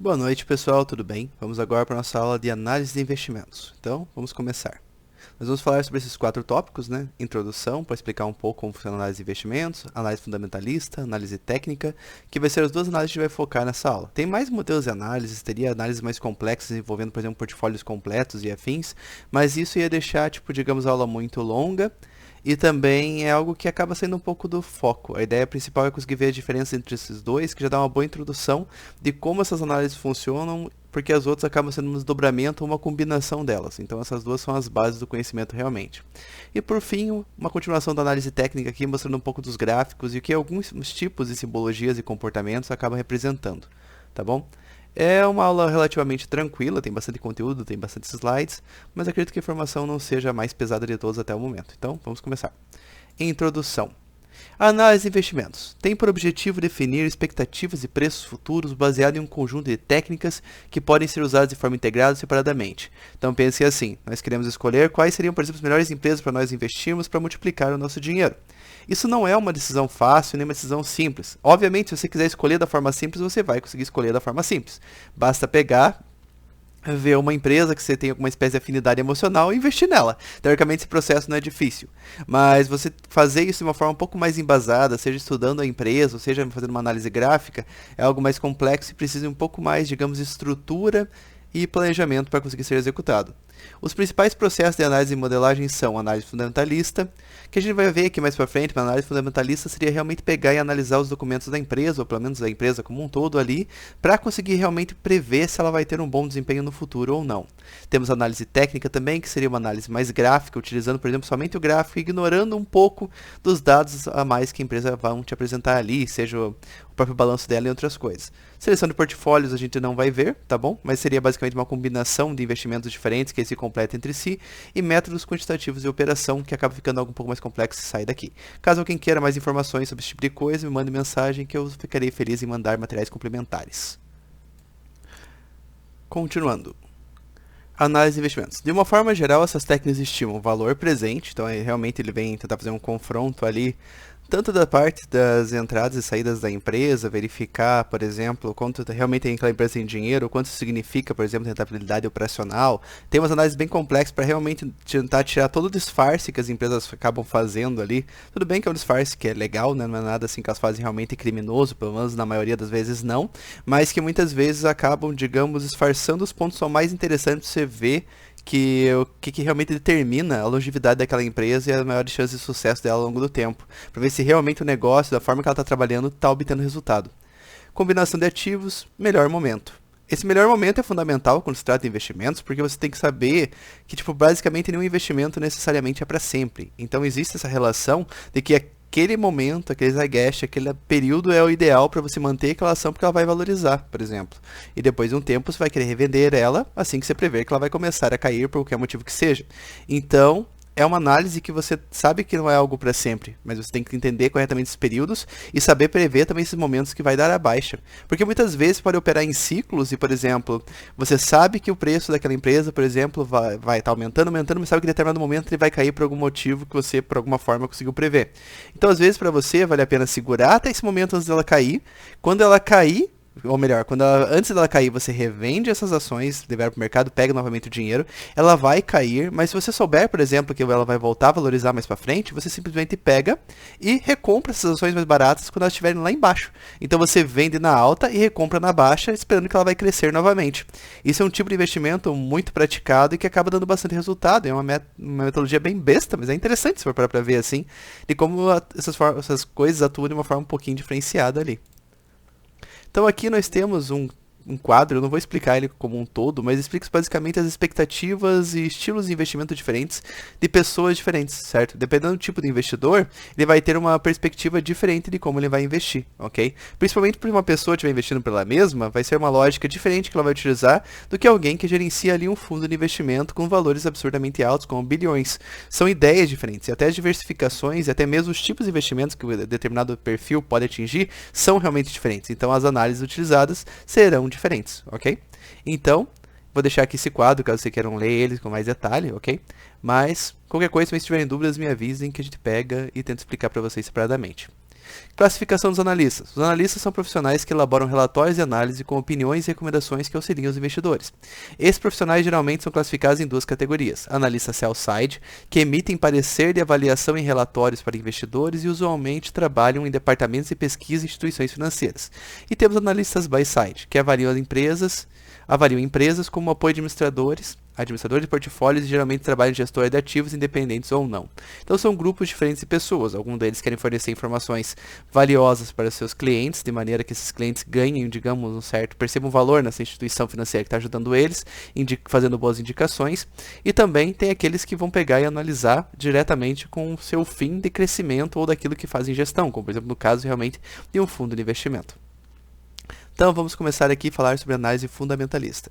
Boa noite, pessoal, tudo bem? Vamos agora para a nossa aula de análise de investimentos. Então, vamos começar. Nós vamos falar sobre esses 4 tópicos, né? Introdução, para explicar um pouco como funciona a análise de investimentos, análise fundamentalista, análise técnica, que vai ser as duas análises que a gente vai focar nessa aula. Tem mais modelos de análise, teria análises mais complexas envolvendo, por exemplo, portfólios completos e afins, mas isso ia deixar, digamos, a aula muito longa. E também é algo que acaba sendo um pouco do foco. A ideia principal é conseguir ver a diferença entre esses dois, que já dá uma boa introdução de como essas análises funcionam, porque as outras acabam sendo um desdobramento ou uma combinação delas. Então essas duas são as bases do conhecimento realmente. E por fim, uma continuação da análise técnica aqui, mostrando um pouco dos gráficos e o que alguns tipos de simbologias e comportamentos acabam representando. Tá bom? É uma aula relativamente tranquila, tem bastante conteúdo, tem bastante slides, mas acredito que a informação não seja a mais pesada de todas até o momento. Então, vamos começar. Introdução. A análise de investimentos tem por objetivo definir expectativas e preços futuros baseado em um conjunto de técnicas que podem ser usadas de forma integrada ou separadamente. Então pense assim, nós queremos escolher quais seriam, por exemplo, as melhores empresas para nós investirmos para multiplicar o nosso dinheiro. Isso não é uma decisão fácil nem uma decisão simples. Obviamente, se você quiser escolher da forma simples, você vai conseguir escolher da forma simples. Basta pegar, ver uma empresa que você tem alguma espécie de afinidade emocional e investir nela. Teoricamente, esse processo não é difícil. Mas você fazer isso de uma forma um pouco mais embasada, seja estudando a empresa, ou seja fazendo uma análise gráfica, é algo mais complexo e precisa de um pouco mais, digamos, de estrutura e planejamento para conseguir ser executado. Os principais processos de análise e modelagem são a análise fundamentalista, que a gente vai ver aqui mais para frente, mas a análise fundamentalista seria realmente pegar e analisar os documentos da empresa, ou pelo menos da empresa como um todo ali, para conseguir realmente prever se ela vai ter um bom desempenho no futuro ou não. Temos a análise técnica também, que seria uma análise mais gráfica, utilizando, por exemplo, somente o gráfico, ignorando um pouco dos dados a mais que a empresa vai te apresentar ali, seja o próprio balanço dela e outras coisas. Seleção de portfólios a gente não vai ver, tá bom? Mas seria basicamente uma combinação de investimentos diferentes que se completam entre si e métodos quantitativos de operação que acaba ficando algo um pouco mais complexo e sai daqui. Caso alguém queira mais informações sobre esse tipo de coisa, me mande mensagem que eu ficarei feliz em mandar materiais complementares. Continuando. Análise de investimentos. De uma forma geral, essas técnicas estimam o valor presente, então realmente ele vem tentar fazer um confronto ali tanto da parte das entradas e saídas da empresa, verificar, por exemplo, quanto realmente aquela empresa tem dinheiro, quanto isso significa, por exemplo, rentabilidade operacional. Tem umas análises bem complexas para realmente tentar tirar todo o disfarce que as empresas acabam fazendo ali. Tudo bem que é um disfarce que é legal, né? Não é nada assim que elas fazem realmente criminoso, pelo menos na maioria das vezes não, mas que muitas vezes acabam, digamos, disfarçando os pontos só mais interessantes para você ver o que realmente determina a longevidade daquela empresa e as maiores chances de sucesso dela ao longo do tempo, para ver se realmente o negócio, da forma que ela está trabalhando, está obtendo resultado. Combinação de ativos, melhor momento. Esse melhor momento é fundamental quando se trata de investimentos, porque você tem que saber que, basicamente nenhum investimento necessariamente é para sempre. Então existe essa relação de que aquele momento, aquele zeitgeist, aquele período é o ideal para você manter aquela ação porque ela vai valorizar, por exemplo. E depois de um tempo você vai querer revender ela assim que você prever que ela vai começar a cair por qualquer motivo que seja. Então, é uma análise que você sabe que não é algo para sempre, mas você tem que entender corretamente esses períodos e saber prever também esses momentos que vai dar a baixa. Porque muitas vezes pode operar em ciclos e, por exemplo, você sabe que o preço daquela empresa, por exemplo, vai estar aumentando, mas sabe que em determinado momento ele vai cair por algum motivo que você, por alguma forma, conseguiu prever. Então, às vezes, para você, vale a pena segurar até esse momento antes dela cair. Quando ela cair, ou melhor, antes dela cair, você revende essas ações, libera para o mercado, pega novamente o dinheiro, ela vai cair, mas se você souber, por exemplo, que ela vai voltar a valorizar mais para frente, você simplesmente pega e recompra essas ações mais baratas quando elas estiverem lá embaixo. Então você vende na alta e recompra na baixa, esperando que ela vai crescer novamente. Isso é um tipo de investimento muito praticado e que acaba dando bastante resultado. É uma metodologia bem besta, mas é interessante se for parar para ver assim, de como essas coisas atuam de uma forma um pouquinho diferenciada ali. Então aqui nós temos um quadro, eu não vou explicar ele como um todo, mas explica basicamente as expectativas e estilos de investimento diferentes de pessoas diferentes, certo? Dependendo do tipo de investidor, ele vai ter uma perspectiva diferente de como ele vai investir, ok? Principalmente por uma pessoa estiver investindo pela mesma, vai ser uma lógica diferente que ela vai utilizar do que alguém que gerencia ali um fundo de investimento com valores absurdamente altos, como bilhões. São ideias diferentes, e até as diversificações, e até mesmo os tipos de investimentos que um determinado perfil pode atingir, são realmente diferentes. Então as análises utilizadas serão diferentes, ok? Então, vou deixar aqui esse quadro, caso vocês queiram ler ele com mais detalhe, ok? Mas, qualquer coisa, se vocês tiverem dúvidas, me avisem que a gente pega e tenta explicar para vocês separadamente. Classificação dos analistas. Os analistas são profissionais que elaboram relatórios de análise com opiniões e recomendações que auxiliam os investidores. Esses profissionais geralmente são classificados em duas categorias. Analistas sell-side, que emitem parecer de avaliação em relatórios para investidores e usualmente trabalham em departamentos de pesquisa e instituições financeiras. E temos analistas buy-side, que avaliam empresas como apoio administradores de portfólios e geralmente trabalham em gestores de ativos independentes ou não. Então são grupos diferentes de pessoas. Alguns deles querem fornecer informações valiosas para seus clientes, de maneira que esses clientes ganhem, digamos, percebam valor nessa instituição financeira que está ajudando eles, fazendo boas indicações. E também tem aqueles que vão pegar e analisar diretamente com o seu fim de crescimento ou daquilo que fazem gestão, como por exemplo no caso realmente de um fundo de investimento. Então vamos começar aqui a falar sobre análise fundamentalista.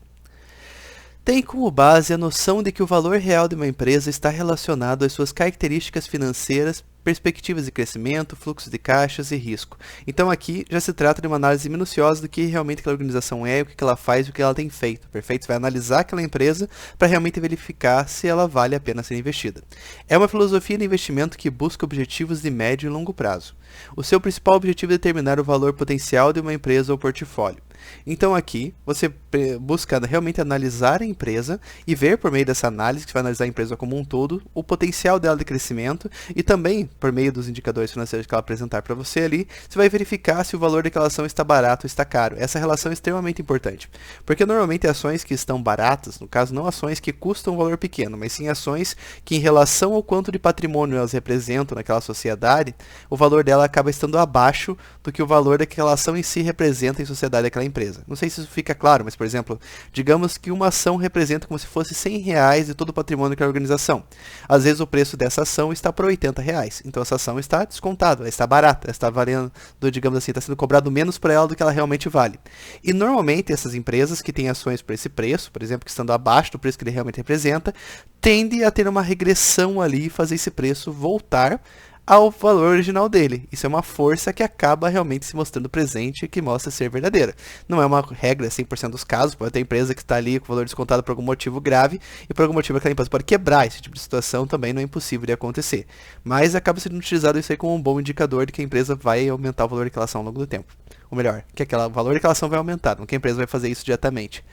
Tem como base a noção de que o valor real de uma empresa está relacionado às suas características financeiras, perspectivas de crescimento, fluxo de caixas e risco. Então aqui já se trata de uma análise minuciosa do que realmente aquela organização é, o que ela faz e o que ela tem feito, perfeito? Você vai analisar aquela empresa para realmente verificar se ela vale a pena ser investida. É uma filosofia de investimento que busca objetivos de médio e longo prazo. O seu principal objetivo é determinar o valor potencial de uma empresa ou portfólio. Então aqui você busca realmente analisar a empresa e ver por meio dessa análise, que você vai analisar a empresa como um todo, o potencial dela de crescimento e também por meio dos indicadores financeiros que ela apresentar para você ali, você vai verificar se o valor daquela ação está barato ou está caro. Essa relação é extremamente importante, porque normalmente ações que estão baratas, no caso não ações que custam um valor pequeno, mas sim ações que em relação ao quanto de patrimônio elas representam naquela sociedade, o valor dela acaba estando abaixo do que o valor daquela ação em si representa em sociedade daquela empresa. Não sei se isso fica claro, mas por exemplo, digamos que uma ação representa como se fosse R$100 de todo o patrimônio daquela organização. Às vezes o preço dessa ação está por R$80. Então essa ação está descontada, ela está barata, ela está valendo, digamos assim, está sendo cobrado menos por ela do que ela realmente vale. E normalmente essas empresas que têm ações por esse preço, por exemplo, que estando abaixo do preço que ele realmente representa, tende a ter uma regressão ali e fazer esse preço voltar ao valor original dele. Isso é uma força que acaba realmente se mostrando presente e que mostra ser verdadeira. Não é uma regra 100% dos casos, pode ter empresa que está ali com o valor descontado por algum motivo grave e por algum motivo aquela empresa pode quebrar. Esse tipo de situação também não é impossível de acontecer. Mas acaba sendo utilizado isso aí como um bom indicador de que a empresa vai aumentar o valor daquela ação ao longo do tempo. Ou melhor, que o valor daquela ação vai aumentar, não que a empresa vai fazer isso diretamente.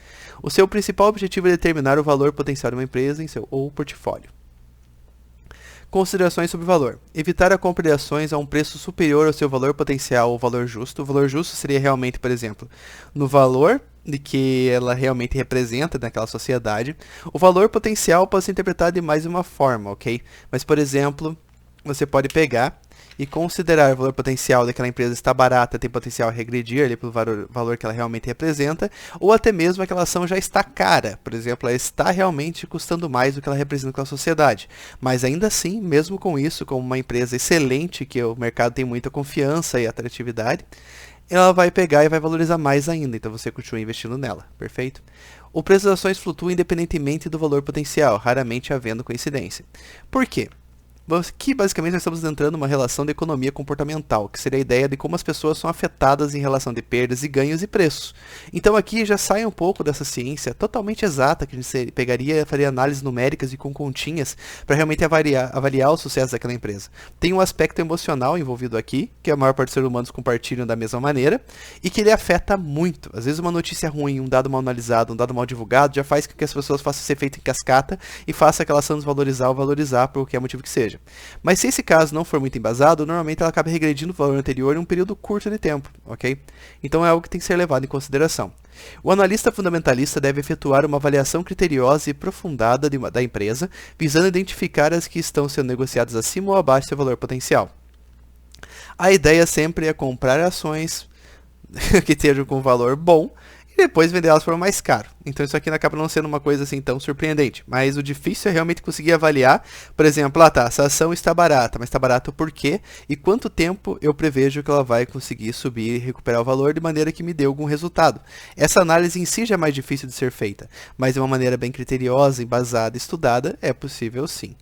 O seu principal objetivo é determinar o valor potencial de uma empresa em seu ou portfólio. Considerações sobre valor. Evitar a compra de ações a um preço superior ao seu valor potencial ou valor justo. O valor justo seria realmente, por exemplo, no valor de que ela realmente representa naquela sociedade. O valor potencial pode ser interpretado de mais uma forma, ok? Mas, por exemplo, você pode pegar e considerar o valor potencial daquela empresa está barata, tem potencial a regredir ali pelo valor que ela realmente representa, ou até mesmo aquela ação já está cara, por exemplo, ela está realmente custando mais do que ela representa naquela sociedade. Mas ainda assim, mesmo com isso, como uma empresa excelente, que o mercado tem muita confiança e atratividade, ela vai pegar e vai valorizar mais ainda, então você continua investindo nela, perfeito? O preço das ações flutua independentemente do valor potencial, raramente havendo coincidência. Por quê? Aqui, basicamente, nós estamos entrando numa relação de economia comportamental, que seria a ideia de como as pessoas são afetadas em relação de perdas e ganhos e preços. Então aqui já sai um pouco dessa ciência totalmente exata, que a gente pegaria e faria análises numéricas e com continhas para realmente avaliar o sucesso daquela empresa. Tem um aspecto emocional envolvido aqui, que a maior parte dos seres humanos compartilham da mesma maneira, e que ele afeta muito. Às vezes uma notícia ruim, um dado mal analisado, um dado mal divulgado, já faz com que as pessoas façam esse efeito em cascata e faça aquela ação desvalorizar ou valorizar por qualquer motivo que seja. Mas se esse caso não for muito embasado, normalmente ela acaba regredindo o valor anterior em um período curto de tempo, ok? Então é algo que tem que ser levado em consideração. O analista fundamentalista deve efetuar uma avaliação criteriosa e aprofundada da empresa, visando identificar as que estão sendo negociadas acima ou abaixo do seu valor potencial. A ideia sempre é comprar ações que estejam com valor bom, e depois vender elas por mais caro. Então isso aqui acaba não sendo uma coisa assim tão surpreendente. Mas o difícil é realmente conseguir avaliar, por exemplo, essa ação está barata, mas está barata por quê? E quanto tempo eu prevejo que ela vai conseguir subir e recuperar o valor de maneira que me dê algum resultado. Essa análise em si já é mais difícil de ser feita, mas de uma maneira bem criteriosa, embasada, estudada, é possível sim.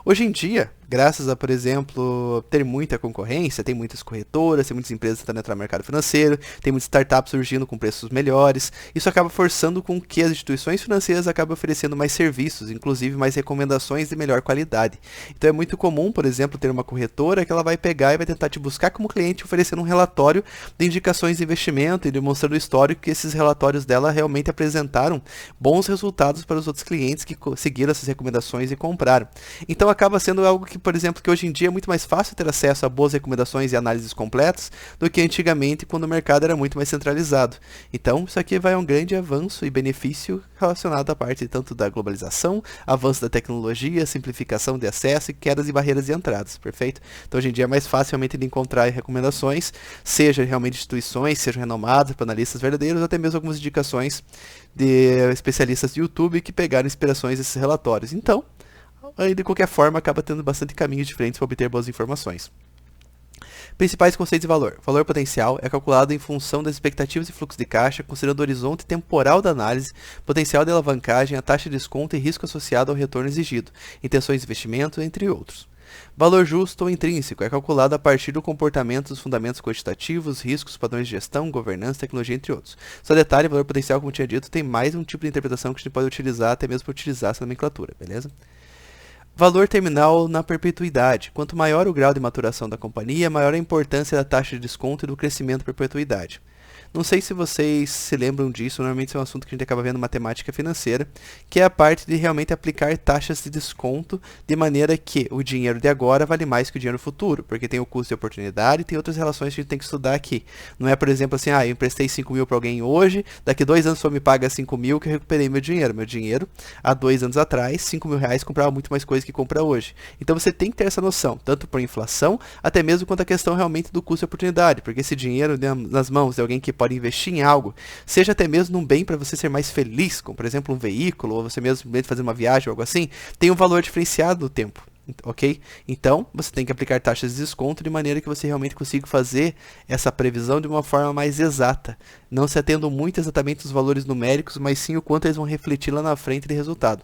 Hoje em dia, graças a, por exemplo, ter muita concorrência, tem muitas corretoras, tem muitas empresas tentando entrar no mercado financeiro, tem muitas startups surgindo com preços melhores. Isso acaba forçando com que as instituições financeiras acabem oferecendo mais serviços, inclusive mais recomendações de melhor qualidade. Então é muito comum, por exemplo, ter uma corretora que ela vai pegar e vai tentar te buscar como cliente oferecendo um relatório de indicações de investimento e demonstrando o histórico que esses relatórios dela realmente apresentaram bons resultados para os outros clientes que seguiram essas recomendações e compraram. Então acaba sendo algo que, por exemplo, que hoje em dia é muito mais fácil ter acesso a boas recomendações e análises completas do que antigamente, quando o mercado era muito mais centralizado. Então, isso aqui vai um grande avanço e benefício relacionado à parte tanto da globalização, avanço da tecnologia, simplificação de acesso e quedas de barreiras de entradas, perfeito? Então, hoje em dia é mais fácil realmente de encontrar recomendações, seja realmente instituições, sejam renomadas para analistas verdadeiros, ou até mesmo algumas indicações de especialistas de YouTube que pegaram inspirações desses relatórios. Então, de qualquer forma, acaba tendo bastante caminhos diferentes para obter boas informações. Principais conceitos de valor. Valor potencial é calculado em função das expectativas e fluxo de caixa, considerando o horizonte temporal da análise, potencial de alavancagem, a taxa de desconto e risco associado ao retorno exigido, intenções de investimento, entre outros. Valor justo ou intrínseco é calculado a partir do comportamento dos fundamentos quantitativos, riscos, padrões de gestão, governança, tecnologia, entre outros. Só detalhe, valor potencial, como tinha dito, tem mais um tipo de interpretação que a gente pode utilizar, até mesmo para utilizar essa nomenclatura, beleza? Valor terminal na perpetuidade. Quanto maior o grau de maturação da companhia, maior a importância da taxa de desconto e do crescimento da perpetuidade. Não sei se vocês se lembram disso, normalmente isso é um assunto que a gente acaba vendo em matemática financeira, que é a parte de realmente aplicar taxas de desconto de maneira que o dinheiro de agora vale mais que o dinheiro futuro, porque tem o custo de oportunidade e tem outras relações que a gente tem que estudar aqui. Não é, por exemplo, assim, eu emprestei 5 mil para alguém hoje, daqui 2 anos só me paga 5 mil que eu recuperei meu dinheiro. Meu dinheiro, há 2 anos atrás, 5 mil reais comprava muito mais coisa que compra hoje. Então você tem que ter essa noção, tanto por inflação, até mesmo quanto a questão realmente do custo de oportunidade, porque esse dinheiro nas mãos de alguém que pode investir em algo, seja até mesmo num bem para você ser mais feliz, como por exemplo um veículo, ou você mesmo fazer uma viagem ou algo assim, tem um valor diferenciado no tempo, ok? Então, você tem que aplicar taxas de desconto de maneira que você realmente consiga fazer essa previsão de uma forma mais exata, não se atendo muito exatamente aos valores numéricos, mas sim o quanto eles vão refletir lá na frente de resultado.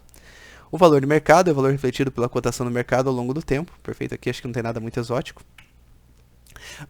O valor de mercado é o valor refletido pela cotação do mercado ao longo do tempo, perfeito? Aqui acho que não tem nada muito exótico.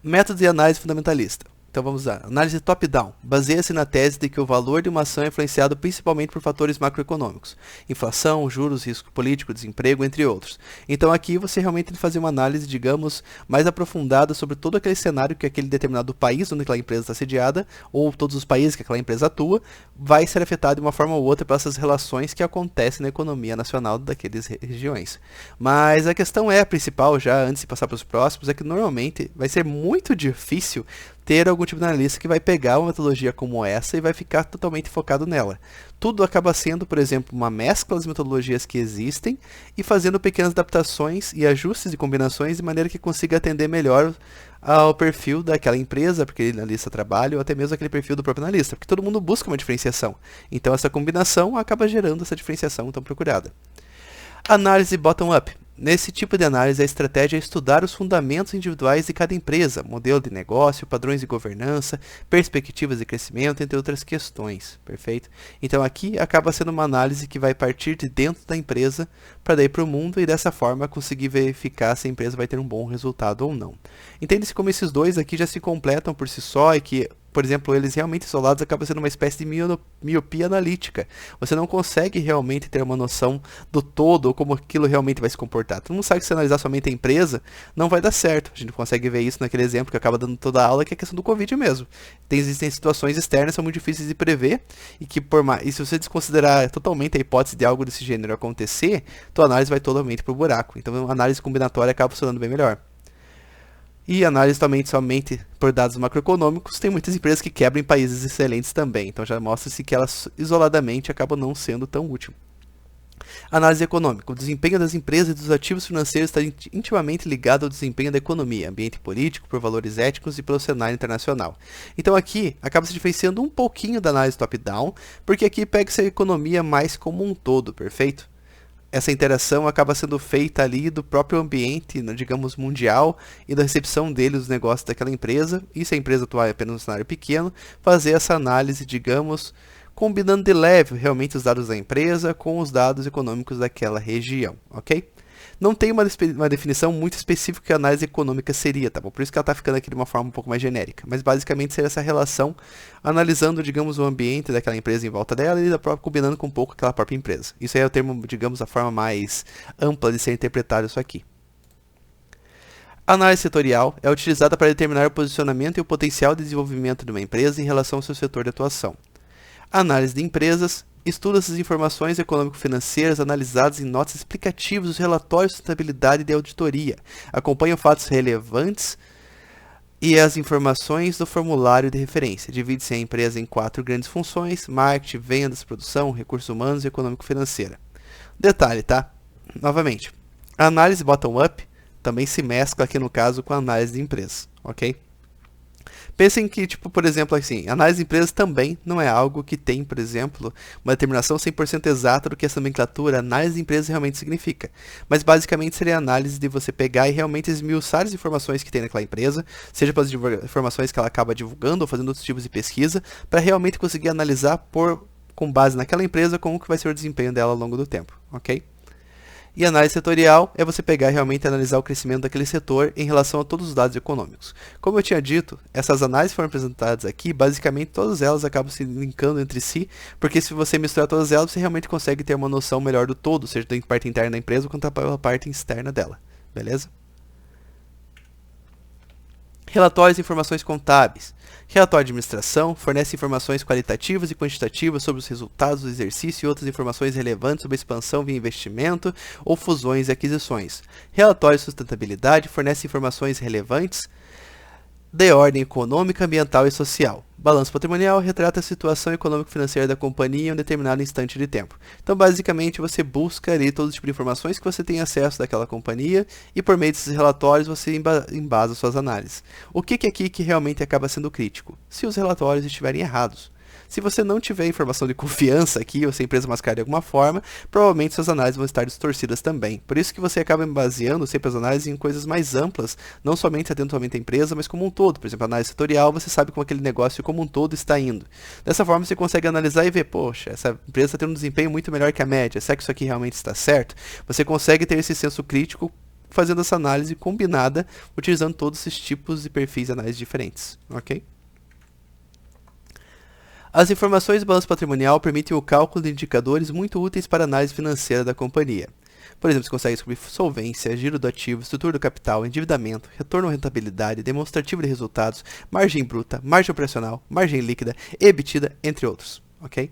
Método de análise fundamentalista. Então vamos lá. Análise top-down. Baseia-se na tese de que o valor de uma ação é influenciado principalmente por fatores macroeconômicos. Inflação, juros, risco político, desemprego, entre outros. Então aqui você realmente tem que fazer uma análise, digamos, mais aprofundada sobre todo aquele cenário que aquele determinado país onde aquela empresa está sediada, ou todos os países que aquela empresa atua, vai ser afetado de uma forma ou outra por essas relações que acontecem na economia nacional daquelas regiões. Mas a questão é a principal, já antes de passar para os próximos, é que normalmente vai ser muito difícil ter algum tipo de analista que vai pegar uma metodologia como essa e vai ficar totalmente focado nela. Tudo acaba sendo, por exemplo, uma mescla das metodologias que existem e fazendo pequenas adaptações e ajustes e combinações de maneira que consiga atender melhor ao perfil daquela empresa, porque aquele analista trabalha, ou até mesmo aquele perfil do próprio analista, porque todo mundo busca uma diferenciação. Então essa combinação acaba gerando essa diferenciação tão procurada. Análise bottom-up. Nesse tipo de análise, a estratégia é estudar os fundamentos individuais de cada empresa, modelo de negócio, padrões de governança, perspectivas de crescimento, entre outras questões, perfeito? Então aqui acaba sendo uma análise que vai partir de dentro da empresa para daí para o mundo e dessa forma conseguir verificar se a empresa vai ter um bom resultado ou não. Entende-se como esses dois aqui já se completam por si só e que, por exemplo, eles realmente isolados acabam sendo uma espécie de miopia analítica. Você não consegue realmente ter uma noção do todo ou como aquilo realmente vai se comportar. Todo mundo sabe que se analisar somente a empresa, não vai dar certo. A gente consegue ver isso naquele exemplo que acaba dando toda a aula, que é a questão do Covid mesmo. Existem situações externas que são muito difíceis de prever e que e se você desconsiderar totalmente a hipótese de algo desse gênero acontecer, tua análise vai totalmente pro buraco. Então a análise combinatória acaba funcionando bem melhor. E análise somente por dados macroeconômicos, tem muitas empresas que quebram em países excelentes também, então já mostra-se que elas isoladamente acabam não sendo tão úteis. Análise econômica. O desempenho das empresas e dos ativos financeiros está intimamente ligado ao desempenho da economia, ambiente político, por valores éticos e pelo cenário internacional. Então aqui acaba se diferenciando um pouquinho da análise top-down, porque aqui pega-se a economia mais como um todo, perfeito? Essa interação acaba sendo feita ali do próprio ambiente, digamos, mundial e da recepção dele dos negócios daquela empresa. E se a empresa atuar apenas num cenário pequeno, fazer essa análise, digamos, combinando de leve realmente os dados da empresa com os dados econômicos daquela região, ok? Não tem uma definição muito específica que a análise econômica seria, tá bom? Por isso que ela está ficando aqui de uma forma um pouco mais genérica. Mas basicamente seria essa relação, analisando, digamos, o ambiente daquela empresa em volta dela e da própria, combinando com um pouco aquela própria empresa. Isso aí é o termo, digamos, a forma mais ampla de ser interpretado isso aqui. A análise setorial é utilizada para determinar o posicionamento e o potencial de desenvolvimento de uma empresa em relação ao seu setor de atuação. A análise de empresas estuda essas informações econômico-financeiras analisadas em notas explicativas dos relatórios de sustentabilidade e de auditoria, acompanha fatos relevantes e as informações do formulário de referência. Divide-se a empresa em 4 grandes funções: marketing, vendas, produção, recursos humanos e econômico-financeira. Detalhe, tá? Novamente, a análise bottom-up também se mescla aqui no caso com a análise de empresas, ok? Pensem que, tipo, por exemplo, assim, análise de empresas também não é algo que tem, por exemplo, uma determinação 100% exata do que essa nomenclatura análise de empresas realmente significa. Mas basicamente seria a análise de você pegar e realmente esmiuçar as informações que tem naquela empresa, seja pelas informações que ela acaba divulgando ou fazendo outros tipos de pesquisa, para realmente conseguir analisar com base naquela empresa como que vai ser o desempenho dela ao longo do tempo, ok? E análise setorial é você pegar e realmente analisar o crescimento daquele setor em relação a todos os dados econômicos. Como eu tinha dito, essas análises foram apresentadas aqui, basicamente todas elas acabam se linkando entre si, porque se você misturar todas elas, você realmente consegue ter uma noção melhor do todo, seja da parte interna da empresa quanto a parte externa dela, beleza? Relatórios e informações contábeis. Relatório de administração fornece informações qualitativas e quantitativas sobre os resultados do exercício e outras informações relevantes sobre a expansão via investimento ou fusões e aquisições. Relatório de sustentabilidade fornece informações relevantes de ordem econômica, ambiental e social. Balanço patrimonial retrata a situação econômico-financeira da companhia em um determinado instante de tempo. Então, basicamente, você busca ali todo tipo de informações que você tem acesso daquela companhia e, por meio desses relatórios, você embasa suas análises. O que é aqui que realmente acaba sendo crítico? Se os relatórios estiverem errados. Se você não tiver informação de confiança aqui, ou se a empresa mascarar de alguma forma, provavelmente suas análises vão estar distorcidas também. Por isso que você acaba baseando sempre as análises em coisas mais amplas, não somente atentamente à empresa, mas como um todo. Por exemplo, a análise setorial, você sabe como aquele negócio como um todo está indo. Dessa forma, você consegue analisar e ver, poxa, essa empresa está tendo um desempenho muito melhor que a média, será que isso aqui realmente está certo? Você consegue ter esse senso crítico fazendo essa análise combinada, utilizando todos esses tipos de perfis de análise diferentes, ok? As informações do balanço patrimonial permitem o cálculo de indicadores muito úteis para a análise financeira da companhia. Por exemplo, você consegue descobrir solvência, giro do ativo, estrutura do capital, endividamento, retorno à rentabilidade, demonstrativo de resultados, margem bruta, margem operacional, margem líquida, EBITDA, entre outros, ok?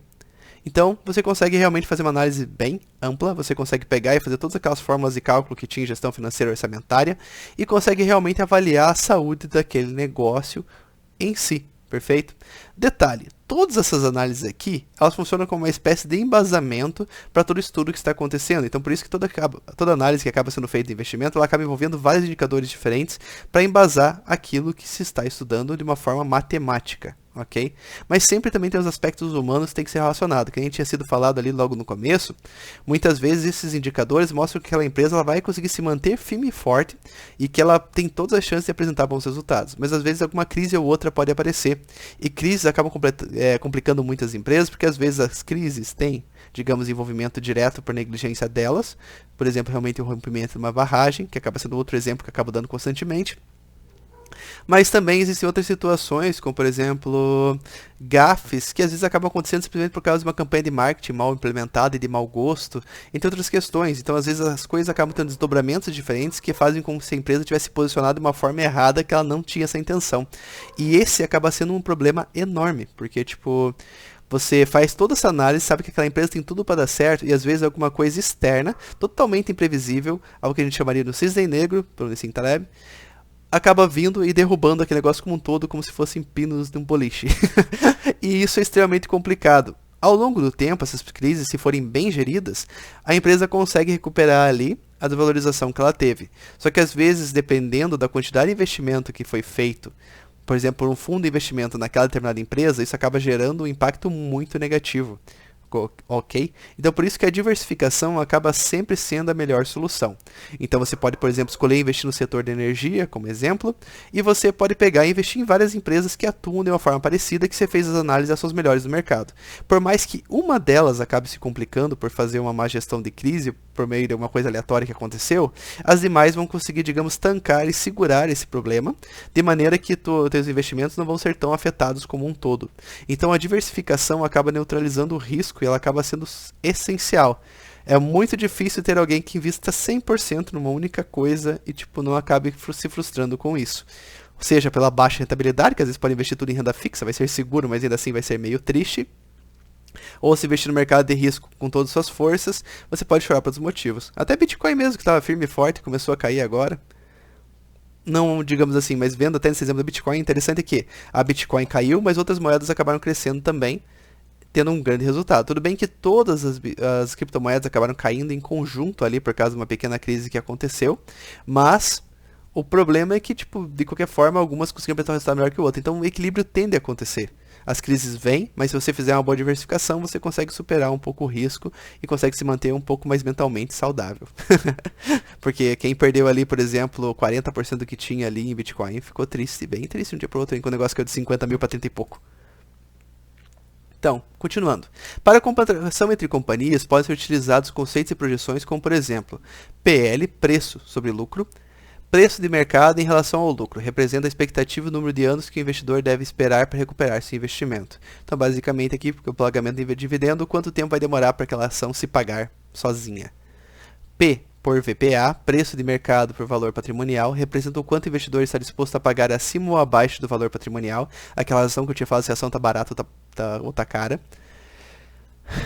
Então, você consegue realmente fazer uma análise bem ampla, você consegue pegar e fazer todas aquelas fórmulas de cálculo que tinha em gestão financeira orçamentária e consegue realmente avaliar a saúde daquele negócio em si. Perfeito? Detalhe, todas essas análises aqui, elas funcionam como uma espécie de embasamento para todo estudo que está acontecendo. Então, por isso que toda análise que acaba sendo feita de investimento, ela acaba envolvendo vários indicadores diferentes para embasar aquilo que se está estudando de uma forma matemática. Ok? Mas sempre também tem os aspectos humanos que tem que ser relacionado, que a gente tinha sido falado ali logo no começo. Muitas vezes esses indicadores mostram que aquela empresa ela vai conseguir se manter firme e forte e que ela tem todas as chances de apresentar bons resultados. Mas às vezes alguma crise ou outra pode aparecer. E crises acabam complicando muitas empresas, porque às vezes as crises têm, digamos, envolvimento direto por negligência delas. Por exemplo, realmente o rompimento de uma barragem, que acaba sendo outro exemplo que acaba dando constantemente. Mas também existem outras situações, como por exemplo, gafes, que às vezes acabam acontecendo simplesmente por causa de uma campanha de marketing mal implementada e de mau gosto, entre outras questões. Então, às vezes, as coisas acabam tendo desdobramentos diferentes que fazem com que a empresa tivesse posicionado de uma forma errada que ela não tinha essa intenção. E esse acaba sendo um problema enorme, porque, tipo, você faz toda essa análise, sabe que aquela empresa tem tudo para dar certo, e às vezes alguma coisa externa, totalmente imprevisível, algo que a gente chamaria de cisne negro, pelo Nassim Taleb, acaba vindo e derrubando aquele negócio como um todo, como se fossem pinos de um boliche. E isso é extremamente complicado. Ao longo do tempo, essas crises, se forem bem geridas, a empresa consegue recuperar ali a desvalorização que ela teve. Só que às vezes, dependendo da quantidade de investimento que foi feito, por exemplo, por um fundo de investimento naquela determinada empresa, isso acaba gerando um impacto muito negativo. Ok? Então, por isso que a diversificação acaba sempre sendo a melhor solução. Então, você pode, por exemplo, escolher investir no setor de energia, como exemplo, e você pode pegar e investir em várias empresas que atuam de uma forma parecida, que você fez as análises das suas melhores do mercado. Por mais que uma delas acabe se complicando por fazer uma má gestão de crise, por meio de alguma coisa aleatória que aconteceu, as demais vão conseguir, digamos, tancar e segurar esse problema, de maneira que teus investimentos não vão ser tão afetados como um todo. Então a diversificação acaba neutralizando o risco e ela acaba sendo essencial. É muito difícil ter alguém que invista 100% numa única coisa e tipo não acabe se frustrando com isso. Seja pela baixa rentabilidade, que às vezes pode investir tudo em renda fixa, vai ser seguro, mas ainda assim vai ser meio triste. Ou se investir no mercado de risco com todas as suas forças, você pode chorar por outros motivos. Até Bitcoin mesmo, que estava firme e forte, começou a cair agora. Não, digamos assim, mas vendo até nesse exemplo da Bitcoin, interessante é que a Bitcoin caiu, mas outras moedas acabaram crescendo também, tendo um grande resultado. Tudo bem que todas as criptomoedas acabaram caindo em conjunto ali por causa de uma pequena crise que aconteceu, mas o problema é que, tipo, de qualquer forma, algumas conseguiram apresentar um resultado melhor que o outro. Então o equilíbrio tende a acontecer. As crises vêm, mas se você fizer uma boa diversificação, você consegue superar um pouco o risco e consegue se manter um pouco mais mentalmente saudável. Porque quem perdeu ali, por exemplo, 40% do que tinha ali em Bitcoin ficou triste, bem triste de um dia para o outro, quando o negócio caiu de 50 mil para 30 e pouco. Então, continuando. Para a comparação entre companhias, podem ser utilizados conceitos e projeções como, por exemplo, PL, preço sobre lucro, preço de mercado em relação ao lucro, representa a expectativa e o número de anos que o investidor deve esperar para recuperar seu investimento. Então, basicamente aqui, porque o pagamento de dividendo, quanto tempo vai demorar para aquela ação se pagar sozinha. P por VPA, preço de mercado por valor patrimonial, representa o quanto o investidor está disposto a pagar acima ou abaixo do valor patrimonial, aquela ação que eu tinha falado se a ação está barata ou está cara.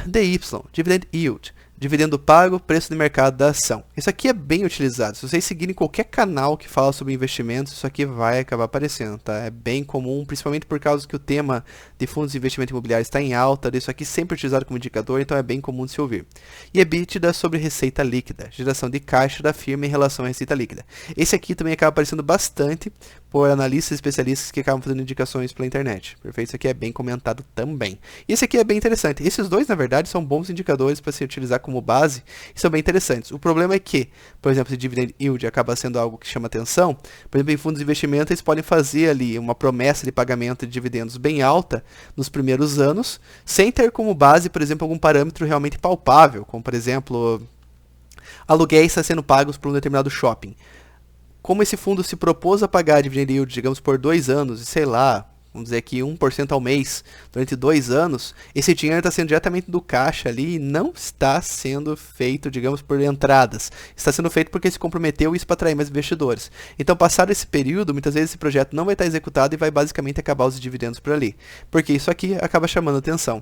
DY, Dividend Yield, dividendo pago, preço de mercado da ação. Isso aqui é bem utilizado. Se vocês seguirem qualquer canal que fala sobre investimentos, isso aqui vai acabar aparecendo, tá? É bem comum, principalmente por causa que o tema de fundos de investimento imobiliário está em alta, isso aqui sempre é utilizado como indicador, então é bem comum de se ouvir. E EBITDA sobre receita líquida, geração de caixa da firma em relação à receita líquida. Esse aqui também acaba aparecendo bastante por analistas e especialistas que acabam fazendo indicações pela internet. Perfeito? Isso aqui é bem comentado também. E esse aqui é bem interessante. Esses dois, na verdade, são bons indicadores para se utilizar como base e são bem interessantes. O problema é que, por exemplo, se dividend yield acaba sendo algo que chama atenção, por exemplo, em fundos de investimento eles podem fazer ali uma promessa de pagamento de dividendos bem alta nos primeiros anos, sem ter como base, por exemplo, algum parâmetro realmente palpável, como, por exemplo, aluguéis está sendo pagos por um determinado shopping. Como esse fundo se propôs a pagar dividend yield, digamos, por 2 anos, e sei lá, vamos dizer aqui 1% ao mês, durante 2 anos, esse dinheiro está sendo diretamente do caixa ali e não está sendo feito, digamos, por entradas. Está sendo feito porque se comprometeu isso para atrair mais investidores. Então, passado esse período, muitas vezes esse projeto não vai estar executado e vai basicamente acabar os dividendos por ali. Porque isso aqui acaba chamando atenção.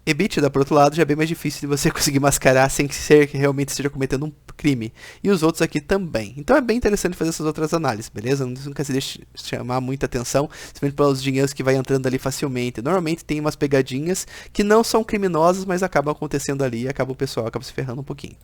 EBITDA, por outro lado, já é bem mais difícil de você conseguir mascarar sem que realmente esteja cometendo um crime. E os outros aqui também. Então é bem interessante fazer essas outras análises, beleza? Nunca se deixe chamar muita atenção, simplesmente pelos dinheiros que vai entrando ali facilmente. Normalmente tem umas pegadinhas que não são criminosas, mas acabam acontecendo ali e acaba o pessoal se ferrando um pouquinho.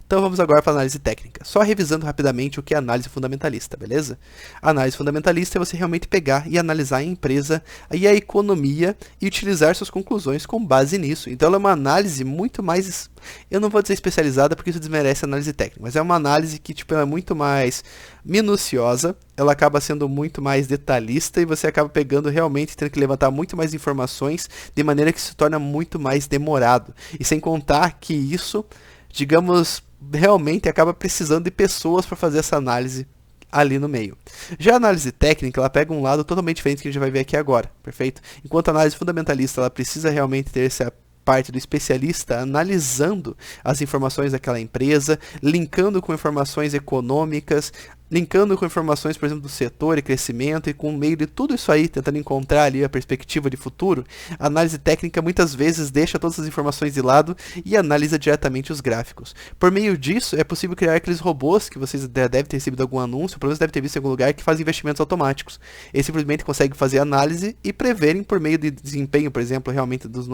Então vamos agora para a análise técnica. Só revisando rapidamente o que é análise fundamentalista, beleza? A análise fundamentalista é você realmente pegar e analisar a empresa e a economia e utilizar suas conclusões com base nisso. Então ela é uma análise muito mais, eu não vou dizer especializada porque isso desmerece a análise técnica, mas é uma análise que ela é muito mais minuciosa, ela acaba sendo muito mais detalhista e você acaba pegando realmente, tendo que levantar muito mais informações de maneira que se torna muito mais demorado. E sem contar que isso, digamos, realmente acaba precisando de pessoas para fazer essa análise ali no meio. Já a análise técnica, ela pega um lado totalmente diferente que a gente vai ver aqui agora, perfeito? Enquanto a análise fundamentalista, ela precisa realmente ter essa parte do especialista analisando as informações daquela empresa, linkando com informações econômicas, linkando com informações, por exemplo, do setor e crescimento, e com o meio de tudo isso aí, tentando encontrar ali a perspectiva de futuro, a análise técnica muitas vezes deixa todas as informações de lado e analisa diretamente os gráficos. Por meio disso, é possível criar aqueles robôs que vocês devem ter recebido algum anúncio, pelo menos devem ter visto em algum lugar, que fazem investimentos automáticos. Eles simplesmente conseguem fazer análise e preverem por meio de desempenho, por exemplo, realmente dos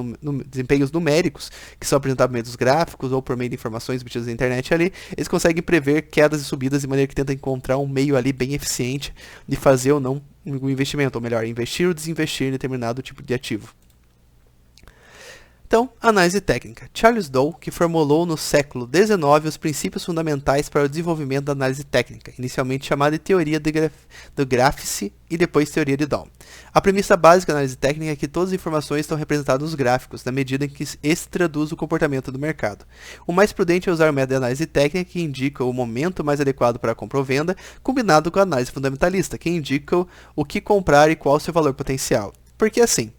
desempenhos numéricos, que são apresentados por meio dos gráficos ou por meio de informações obtidas na internet ali, eles conseguem prever quedas e subidas de maneira que tentam encontrar um meio ali bem eficiente de fazer ou não um investimento, ou melhor, investir ou desinvestir em determinado tipo de ativo. Então, Análise técnica. Charles Dow, que formulou no século XIX os princípios fundamentais para o desenvolvimento da análise técnica, inicialmente chamada de teoria do Grafice e depois teoria de Dow. A premissa básica da análise técnica é que todas as informações estão representadas nos gráficos, na medida em que esse traduz o comportamento do mercado. O mais prudente é usar o método de análise técnica, que indica o momento mais adequado para a compra ou venda, combinado com a análise fundamentalista, que indica o que comprar e qual o seu valor potencial. Porque assim,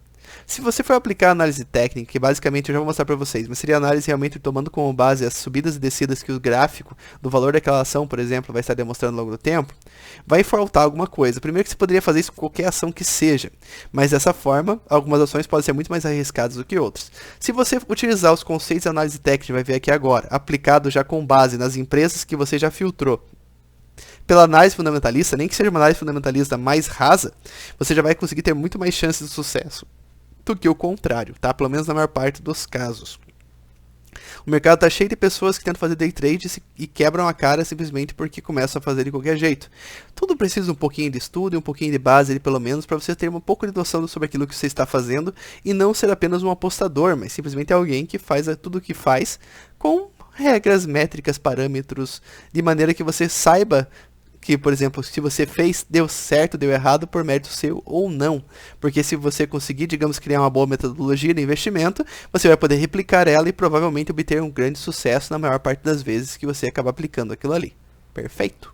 se você for aplicar a análise técnica, que basicamente eu já vou mostrar para vocês, mas seria a análise realmente tomando como base as subidas e descidas que o gráfico do valor daquela ação, por exemplo, vai estar demonstrando ao longo do tempo, vai faltar alguma coisa. Primeiro que você poderia fazer isso com qualquer ação que seja, mas dessa forma, algumas ações podem ser muito mais arriscadas do que outras. Se você utilizar os conceitos de análise técnica, vai ver aqui agora, aplicado já com base nas empresas que você já filtrou, pela análise fundamentalista, nem que seja uma análise fundamentalista mais rasa, você já vai conseguir ter muito mais chances de sucesso do que o contrário, tá? Pelo menos na maior parte dos casos. O mercado está cheio de pessoas que tentam fazer day trade e quebram a cara simplesmente porque começam a fazer de qualquer jeito. Tudo precisa um pouquinho de estudo e um pouquinho de base ali, pelo menos, para você ter um pouco de noção sobre aquilo que você está fazendo e não ser apenas um apostador, mas simplesmente alguém que faz tudo o que faz com regras, métricas, parâmetros, de maneira que você saiba que, por exemplo, se você fez, deu certo, deu errado por mérito seu ou não. Porque se você conseguir, digamos, criar uma boa metodologia de investimento, você vai poder replicar ela e provavelmente obter um grande sucesso na maior parte das vezes que você acaba aplicando aquilo ali. Perfeito?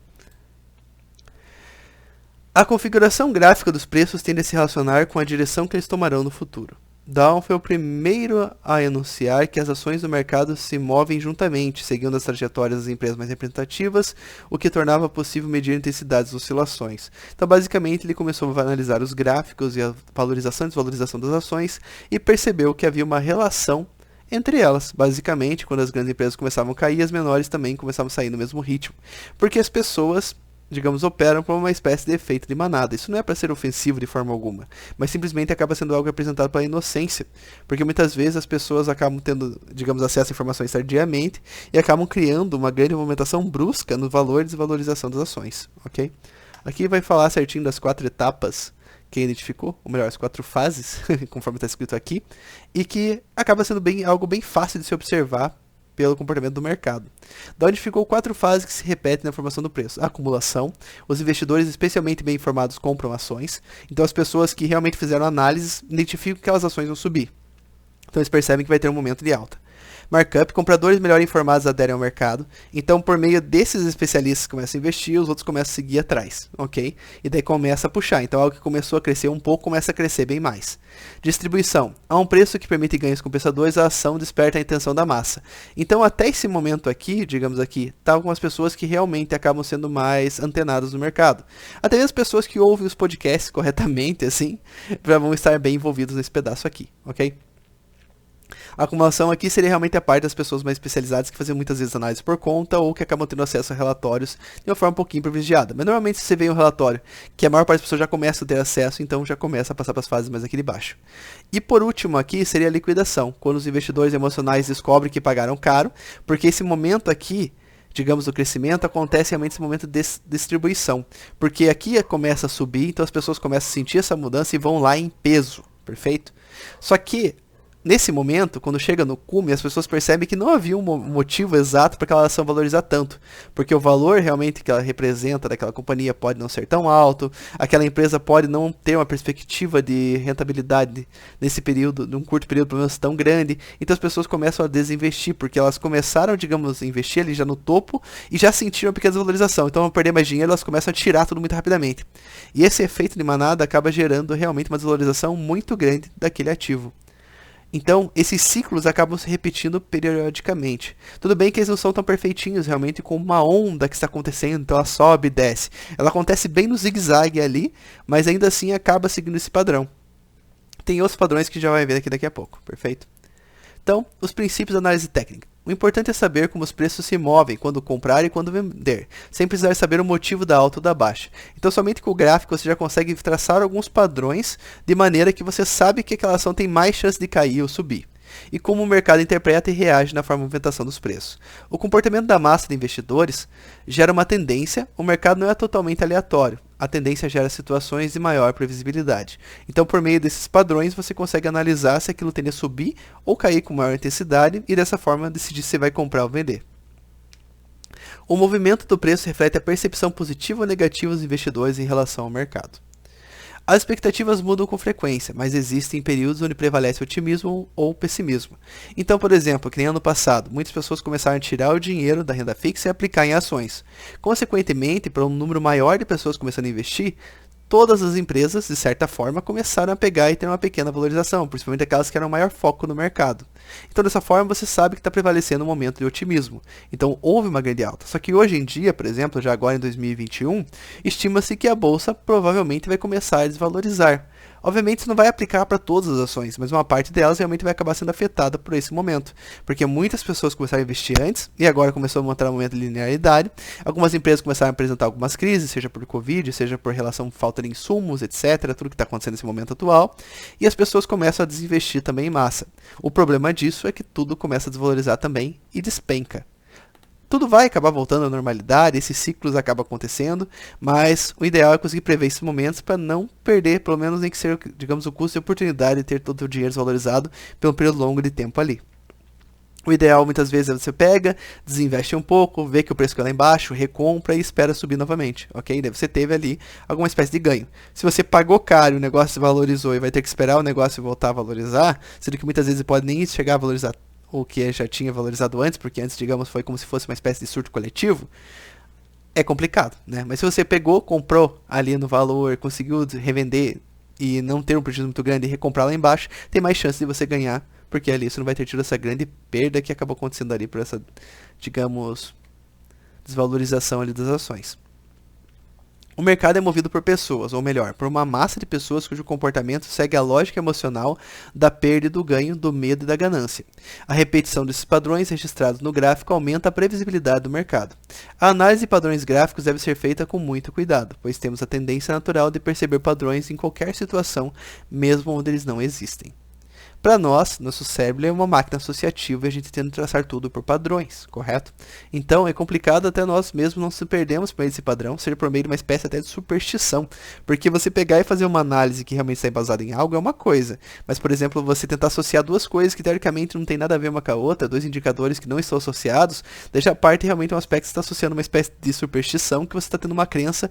A configuração gráfica dos preços tende a se relacionar com a direção que eles tomarão no futuro. Dow foi o primeiro a anunciar que as ações do mercado se movem juntamente, seguindo as trajetórias das empresas mais representativas, o que tornava possível medir a intensidade das oscilações. Então, basicamente, ele começou a analisar os gráficos e a valorização e desvalorização das ações e percebeu que havia uma relação entre elas. Basicamente, quando as grandes empresas começavam a cair, as menores também começavam a sair no mesmo ritmo, porque as pessoas, digamos, operam como uma espécie de efeito de manada. Isso não é para ser ofensivo de forma alguma, mas simplesmente acaba sendo algo representado pela inocência, porque muitas vezes as pessoas acabam tendo, digamos, acesso a informações tardiamente e acabam criando uma grande movimentação brusca no valor e desvalorização das ações, ok? Aqui vai falar certinho das 4 etapas que identificou, ou melhor, as 4 fases, conforme está escrito aqui, e que acaba sendo algo bem fácil de se observar pelo comportamento do mercado. Da onde ficou 4 fases que se repetem na formação do preço. A acumulação, os investidores especialmente bem informados compram ações, então as pessoas que realmente fizeram análises identificam que aquelas ações vão subir. Então eles percebem que vai ter um momento de alta. Markup, compradores melhor informados aderem ao mercado, então por meio desses especialistas que começam a investir, os outros começam a seguir atrás, ok? E daí começa a puxar, então algo que começou a crescer um pouco, começa a crescer bem mais. Distribuição, a um preço que permite ganhos compensadores, a ação desperta a intenção da massa. Então até esse momento aqui, digamos aqui, tá algumas pessoas que realmente acabam sendo mais antenadas no mercado. Até mesmo as pessoas que ouvem os podcasts corretamente, assim, já vão estar bem envolvidos nesse pedaço aqui, ok? A acumulação aqui seria realmente a parte das pessoas mais especializadas que fazem muitas vezes análise por conta ou que acabam tendo acesso a relatórios de uma forma um pouquinho privilegiada. Mas normalmente se você vê um relatório que a maior parte das pessoas já começa a ter acesso, então já começa a passar para as fases mais aqui de baixo. E por último aqui seria a liquidação, quando os investidores emocionais descobrem que pagaram caro, porque esse momento aqui, digamos, do crescimento, acontece realmente esse momento de distribuição. Porque aqui começa a subir, então as pessoas começam a sentir essa mudança e vão lá em peso, perfeito? Só que nesse momento, quando chega no cume, as pessoas percebem que não havia um motivo exato para aquela ação valorizar tanto. Porque o valor realmente que ela representa daquela companhia pode não ser tão alto, aquela empresa pode não ter uma perspectiva de rentabilidade nesse período, num curto período, pelo menos tão grande. Então as pessoas começam a desinvestir, porque elas começaram, digamos, a investir ali já no topo e já sentiram uma pequena desvalorização. Então, ao perder mais dinheiro, elas começam a tirar tudo muito rapidamente. E esse efeito de manada acaba gerando realmente uma desvalorização muito grande daquele ativo. Então, esses ciclos acabam se repetindo periodicamente. Tudo bem que eles não são tão perfeitinhos, realmente, como uma onda que está acontecendo, então ela sobe e desce. Ela acontece bem no zigue-zague ali, mas ainda assim acaba seguindo esse padrão. Tem outros padrões que já vai ver aqui daqui a pouco, perfeito? Então, os princípios da análise técnica. O importante é saber como os preços se movem quando comprar e quando vender, sem precisar saber o motivo da alta ou da baixa. Então, somente com o gráfico você já consegue traçar alguns padrões, de maneira que você sabe que aquela ação tem mais chance de cair ou subir. e como o mercado interpreta e reage na forma de movimentação dos preços. O comportamento da massa de investidores gera uma tendência, o mercado não é totalmente aleatório, a tendência gera situações de maior previsibilidade. Então, por meio desses padrões, você consegue analisar se aquilo tende a subir ou cair com maior intensidade e dessa forma decidir se vai comprar ou vender. O movimento do preço reflete a percepção positiva ou negativa dos investidores em relação ao mercado. As expectativas mudam com frequência, mas existem períodos onde prevalece otimismo ou pessimismo. Então, por exemplo, que nem ano passado, muitas pessoas começaram a tirar o dinheiro da renda fixa e aplicar em ações. Consequentemente, para um número maior de pessoas começando a investir, todas as empresas, de certa forma, começaram a pegar e ter uma pequena valorização, principalmente aquelas que eram o maior foco no mercado. Então, dessa forma, você sabe que está prevalecendo um momento de otimismo. Então, houve uma grande alta. Só que hoje em dia, por exemplo, já agora em 2021, estima-se que a bolsa provavelmente vai começar a desvalorizar. Obviamente isso não vai aplicar para todas as ações, mas uma parte delas realmente vai acabar sendo afetada por esse momento. Porque muitas pessoas começaram a investir antes e agora começou a montar um momento de linearidade. Algumas empresas começaram a apresentar algumas crises, seja por Covid, seja por relação à falta de insumos, etc. Tudo que está acontecendo nesse momento atual. E as pessoas começam a desinvestir também em massa. O problema disso é que tudo começa a desvalorizar também e despenca. Tudo vai acabar voltando à normalidade, esses ciclos acabam acontecendo, mas o ideal é conseguir prever esses momentos para não perder, pelo menos nem que seja, digamos, o custo de oportunidade de ter todo o dinheiro desvalorizado por um período longo de tempo ali. O ideal muitas vezes é você pega, desinveste um pouco, vê que o preço caiu lá embaixo, recompra e espera subir novamente, ok? Daí você teve ali alguma espécie de ganho. Se você pagou caro e o negócio se valorizou e vai ter que esperar o negócio voltar a valorizar, sendo que muitas vezes pode nem chegar a valorizar o que já tinha valorizado antes, porque antes, digamos, foi como se fosse uma espécie de surto coletivo, é complicado, né? Mas se você pegou, comprou ali no valor, conseguiu revender e não ter um prejuízo muito grande e recomprar lá embaixo, tem mais chance de você ganhar, porque ali você não vai ter tido essa grande perda que acabou acontecendo ali por essa, digamos, desvalorização ali das ações. O mercado é movido por pessoas, ou melhor, por uma massa de pessoas cujo comportamento segue a lógica emocional da perda e do ganho, do medo e da ganância. A repetição desses padrões registrados no gráfico aumenta a previsibilidade do mercado. A análise de padrões gráficos deve ser feita com muito cuidado, pois temos a tendência natural de perceber padrões em qualquer situação, mesmo onde eles não existem. Para nós, nosso cérebro é uma máquina associativa e a gente tenta traçar tudo por padrões, correto? Então é complicado até nós mesmos não se perdermos por meio desse padrão, ser por meio de uma espécie até de superstição. Porque você pegar e fazer uma análise que realmente está embasada em algo é uma coisa. Mas, por exemplo, você tentar associar duas coisas que teoricamente não tem nada a ver uma com a outra, dois indicadores que não estão associados, deixa a parte realmente um aspecto que você está associando uma espécie de superstição que você está tendo uma crença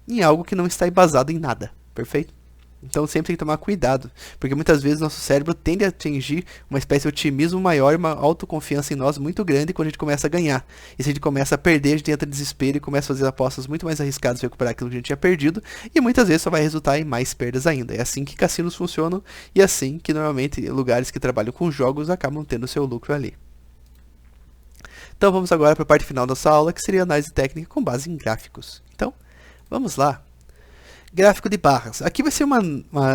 em algo que não está embasado em nada, perfeito? Então sempre tem que tomar cuidado, porque muitas vezes nosso cérebro tende a atingir uma espécie de otimismo maior e uma autoconfiança em nós muito grande quando a gente começa a ganhar. E se a gente começa a perder, a gente entra em desespero e começa a fazer apostas muito mais arriscadas para recuperar aquilo que a gente tinha perdido, e muitas vezes só vai resultar em mais perdas ainda. É assim que cassinos funcionam e é assim que normalmente lugares que trabalham com jogos acabam tendo seu lucro ali. Então vamos agora para a parte final da nossa aula, que seria análise técnica com base em gráficos. Então, vamos lá. Gráfico de barras. Aqui vai ser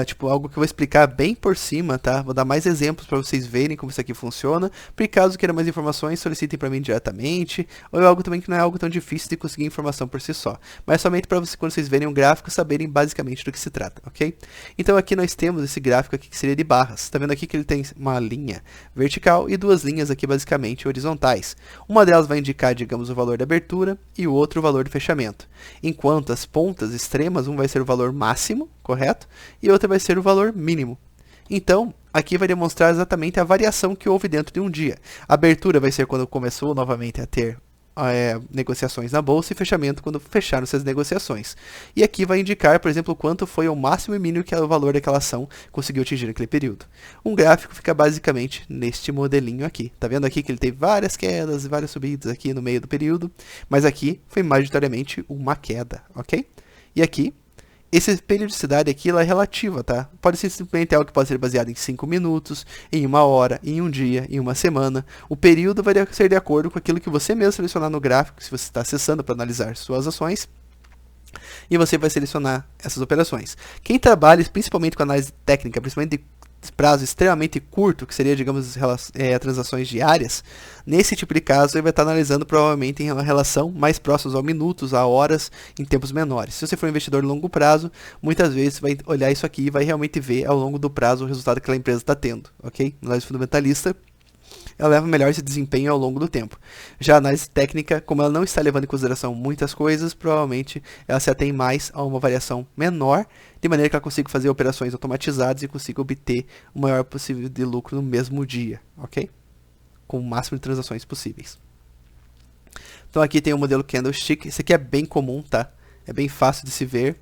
tipo, algo que eu vou explicar bem por cima, tá? Vou dar mais exemplos para vocês verem como isso aqui funciona. Por caso queiram mais informações, solicitem para mim diretamente. Ou é algo também que não é algo tão difícil de conseguir informação por si só. Mas somente para vocês, quando vocês verem um gráfico, saberem basicamente do que se trata, ok? Então aqui nós temos esse gráfico aqui que seria de barras. Tá vendo aqui que ele tem uma linha vertical e duas linhas aqui basicamente horizontais. Uma delas vai indicar, digamos, o valor de abertura e o outro o valor de fechamento. Enquanto as pontas extremas, um vai ser o valor máximo, correto? E outra vai ser o valor mínimo. Então, aqui vai demonstrar exatamente a variação que houve dentro de um dia. A abertura vai ser quando começou novamente a ter negociações na bolsa e fechamento quando fecharam essas negociações. E aqui vai indicar, por exemplo, quanto foi o máximo e mínimo que o valor daquela ação conseguiu atingir naquele período. Um gráfico fica basicamente neste modelinho aqui. Tá vendo aqui que ele teve várias quedas e várias subidas aqui no meio do período, mas aqui foi majoritariamente uma queda, ok? E aqui, essa periodicidade aqui ela é relativa, tá? Pode ser simplesmente algo que pode ser baseado em 5 minutos, em 1 hora, em um dia, em uma semana. O período vai ser de acordo com aquilo que você mesmo selecionar no gráfico, se você está acessando para analisar suas ações. E você vai selecionar essas operações. Quem trabalha principalmente com análise técnica, principalmente de prazo extremamente curto, que seria, digamos, transações diárias, nesse tipo de caso ele vai estar analisando provavelmente em uma relação mais próxima a minutos, a horas, em tempos menores. Se você for um investidor de longo prazo, muitas vezes você vai olhar isso aqui e vai realmente ver ao longo do prazo o resultado que aquela empresa está tendo, ok? Análise fundamentalista, ela leva melhor esse desempenho ao longo do tempo. Já a análise técnica, como ela não está levando em consideração muitas coisas, provavelmente ela se atém mais a uma variação menor, de maneira que ela consiga fazer operações automatizadas e consiga obter o maior possível de lucro no mesmo dia, ok? Com o máximo de transações possíveis. Então aqui tem o modelo Candlestick, esse aqui é bem comum, tá? É bem fácil de se ver.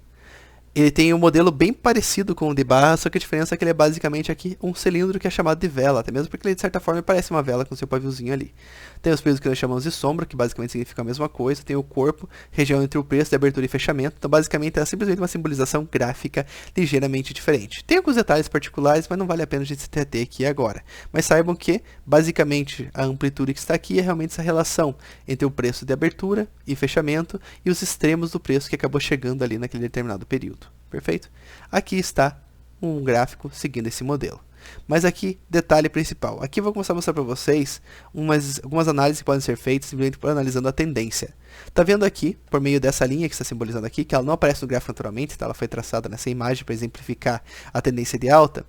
Ele tem um modelo bem parecido com o de barra, só que a diferença é que ele é basicamente aqui um cilindro que é chamado de vela, até mesmo porque ele de certa forma parece uma vela com seu paviozinho ali. Tem os períodos que nós chamamos de sombra, que basicamente significa a mesma coisa, tem o corpo, região entre o preço de abertura e fechamento, então basicamente é simplesmente uma simbolização gráfica ligeiramente diferente. Tem alguns detalhes particulares, mas não vale a pena a gente se deter aqui agora. Mas saibam que, basicamente, a amplitude que está aqui é realmente essa relação entre o preço de abertura e fechamento e os extremos do preço que acabou chegando ali naquele determinado período. Perfeito? Aqui está um gráfico seguindo esse modelo. Mas aqui, detalhe principal. Aqui eu vou começar a mostrar para vocês algumas análises que podem ser feitas simplesmente por analisando a tendência. Está vendo aqui, por meio dessa linha que está simbolizando aqui, que ela não aparece no gráfico naturalmente, tá? Ela foi traçada nessa imagem para exemplificar a tendência de alta,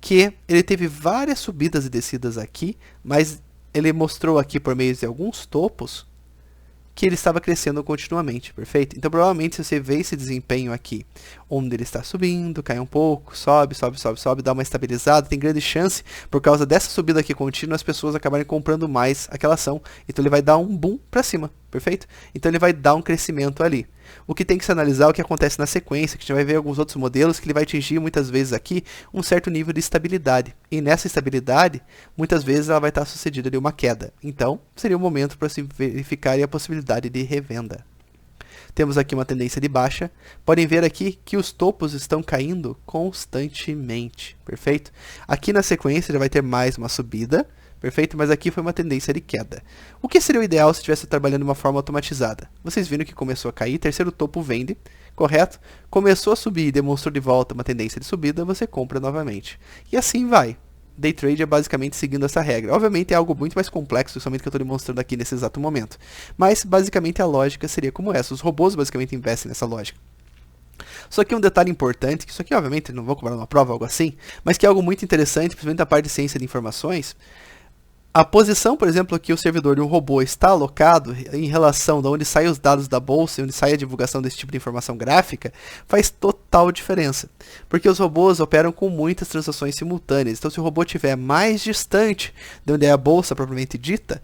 que ele teve várias subidas e descidas aqui, mas ele mostrou aqui por meio de alguns topos que ele estava crescendo continuamente, perfeito? Então, provavelmente, se você vê esse desempenho aqui, onde ele está subindo, cai um pouco, sobe, sobe, sobe, sobe, dá uma estabilizada, tem grande chance, por causa dessa subida aqui contínua, as pessoas acabarem comprando mais aquela ação, então ele vai dar um boom para cima, perfeito? Então, ele vai dar um crescimento ali. O que tem que se analisar é o que acontece na sequência, que a gente vai ver alguns outros modelos que ele vai atingir muitas vezes aqui um certo nível de estabilidade. E nessa estabilidade, muitas vezes ela vai estar sucedida de uma queda. Então, seria o momento para se verificar a possibilidade de revenda. Temos aqui uma tendência de baixa. Podem ver aqui que os topos estão caindo constantemente, perfeito? Aqui na sequência já vai ter mais uma subida, perfeito? Mas aqui foi uma tendência de queda. O que seria o ideal se estivesse trabalhando de uma forma automatizada? Vocês viram que começou a cair, terceiro topo vende, correto? Começou a subir e demonstrou de volta uma tendência de subida, você compra novamente. E assim vai. Day trade é basicamente seguindo essa regra. Obviamente é algo muito mais complexo, somente que eu estou demonstrando aqui nesse exato momento. Mas basicamente a lógica seria como essa. Os robôs basicamente investem nessa lógica. Só que um detalhe importante, que isso aqui obviamente não vou cobrar numa prova, algo assim, mas que é algo muito interessante, principalmente a parte de ciência de informações. A posição, por exemplo, que o servidor de um robô está alocado em relação de onde saem os dados da bolsa e onde sai a divulgação desse tipo de informação gráfica, faz total diferença. Porque os robôs operam com muitas transações simultâneas. Então, se o robô estiver mais distante de onde é a bolsa propriamente dita,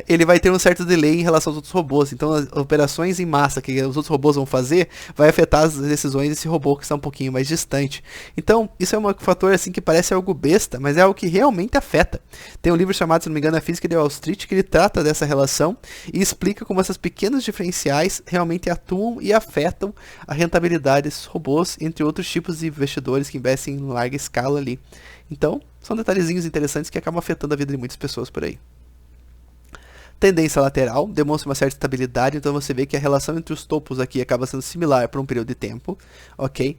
ele vai ter um certo delay em relação aos outros robôs. Então, as operações em massa que os outros robôs vão fazer vai afetar as decisões desse robô que está um pouquinho mais distante. Então, isso é um fator assim que parece algo besta, mas é algo que realmente afeta. Tem um livro chamado, se não me engano, A Física de Wall Street, que ele trata dessa relação e explica como esses pequenos diferenciais realmente atuam e afetam a rentabilidade desses robôs, entre outros tipos de investidores que investem em larga escala ali. Então, são detalhezinhos interessantes que acabam afetando a vida de muitas pessoas por aí. Tendência lateral, demonstra uma certa estabilidade, então você vê que a relação entre os topos aqui acaba sendo similar por um período de tempo, ok?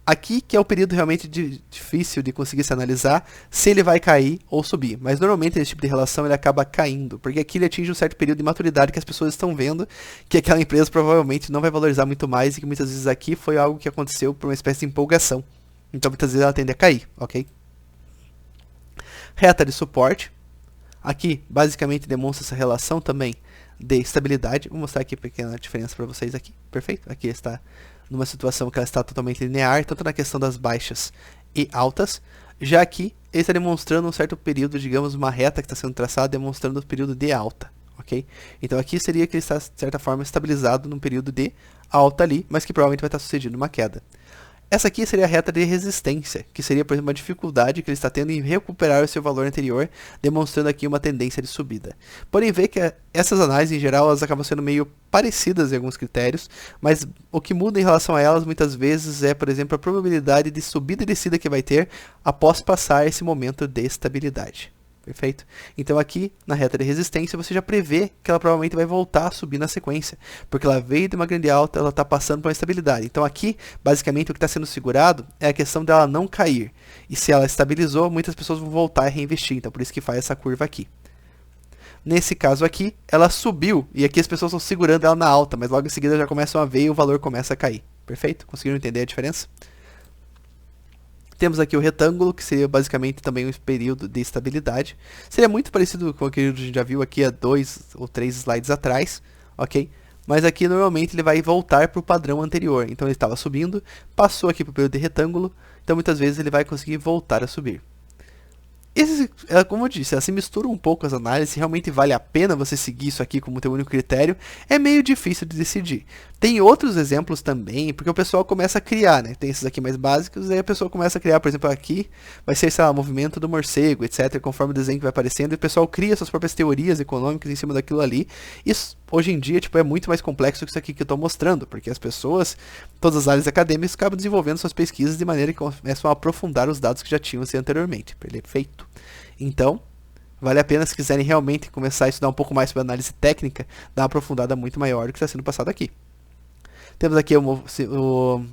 Aqui que é o período realmente difícil de conseguir se analisar se ele vai cair ou subir. Mas normalmente esse tipo de relação ele acaba caindo, porque aqui ele atinge um certo período de maturidade que as pessoas estão vendo que aquela empresa provavelmente não vai valorizar muito mais e que muitas vezes aqui foi algo que aconteceu por uma espécie de empolgação. Então muitas vezes ela tende a cair, ok? Reta de suporte. Aqui basicamente demonstra essa relação também de estabilidade. Vou mostrar aqui a pequena diferença para vocês aqui. Perfeito? Aqui está numa situação que ela está totalmente linear, tanto na questão das baixas e altas, já aqui ele está demonstrando um certo período, digamos, uma reta que está sendo traçada, demonstrando o período de alta, ok? Então aqui seria que ele está, de certa forma, estabilizado num período de alta ali, mas que provavelmente vai estar sucedido uma queda. Essa aqui seria a reta de resistência, que seria, por exemplo, uma dificuldade que ele está tendo em recuperar o seu valor anterior, demonstrando aqui uma tendência de subida. Porém, ver que essas análises, em geral, elas acabam sendo meio parecidas em alguns critérios, mas o que muda em relação a elas, muitas vezes, é, por exemplo, a probabilidade de subida e descida que vai ter após passar esse momento de estabilidade. Perfeito? Então aqui, na reta de resistência, você já prevê que ela provavelmente vai voltar a subir na sequência, porque ela veio de uma grande alta, ela está passando por uma estabilidade. Então aqui, basicamente, o que está sendo segurado é a questão dela não cair. E se ela estabilizou, muitas pessoas vão voltar a reinvestir, então por isso que faz essa curva aqui. Nesse caso aqui, ela subiu, e aqui as pessoas estão segurando ela na alta, mas logo em seguida já começam a ver e o valor começa a cair. Perfeito? Conseguiram entender a diferença? Temos aqui o retângulo, que seria basicamente também um período de estabilidade. Seria muito parecido com o que a gente já viu aqui há 2 ou 3 slides atrás, ok? Mas aqui normalmente ele vai voltar para o padrão anterior. Então ele estava subindo, passou aqui para o período de retângulo, então muitas vezes ele vai conseguir voltar a subir. Como eu disse, se mistura um pouco as análises, se realmente vale a pena você seguir isso aqui como teu único critério, é meio difícil de decidir. Tem outros exemplos também, porque o pessoal começa a criar, né? Tem esses aqui mais básicos, aí a pessoa começa a criar, por exemplo, aqui vai ser, sei lá, movimento do morcego, etc, conforme o desenho que vai aparecendo, e o pessoal cria suas próprias teorias econômicas em cima daquilo ali. Isso, hoje em dia, tipo, é muito mais complexo que isso aqui que eu estou mostrando, porque as pessoas, todas as áreas acadêmicas, acabam desenvolvendo suas pesquisas de maneira que começam a aprofundar os dados que já tinham sido anteriormente. Perfeito? Então, vale a pena, se quiserem realmente começar a estudar um pouco mais sobre análise técnica, dar uma aprofundada muito maior do que está sendo passado aqui. Temos aqui o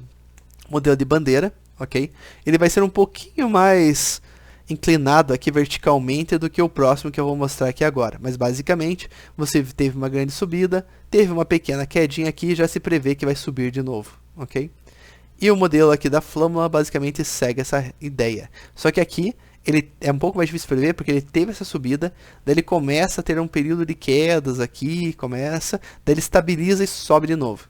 modelo de bandeira, ok? Ele vai ser um pouquinho mais inclinado aqui verticalmente do que o próximo que eu vou mostrar aqui agora. Mas basicamente, você teve uma grande subida, teve uma pequena quedinha aqui e já se prevê que vai subir de novo, ok? E o modelo aqui da flâmula basicamente segue essa ideia. Só que aqui ele é um pouco mais difícil de prever, porque ele teve essa subida, daí ele começa a ter um período de quedas aqui, daí ele estabiliza e sobe de novo.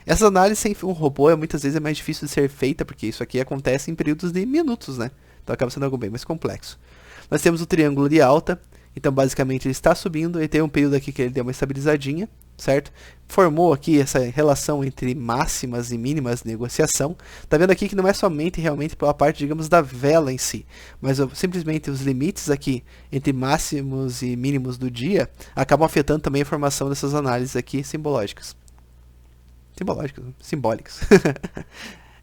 Essa análise sem um robô muitas vezes é mais difícil de ser feita, porque isso aqui acontece em períodos de minutos, né? Então acaba sendo algo bem mais complexo. Nós temos o triângulo de alta, então basicamente ele está subindo, ele tem um período aqui que ele deu uma estabilizadinha, certo? Formou aqui essa relação entre máximas e mínimas de negociação. Tá vendo aqui que não é somente realmente pela parte, digamos, da vela em si, mas simplesmente os limites aqui entre máximos e mínimos do dia acabam afetando também a formação dessas análises aqui simbólicas.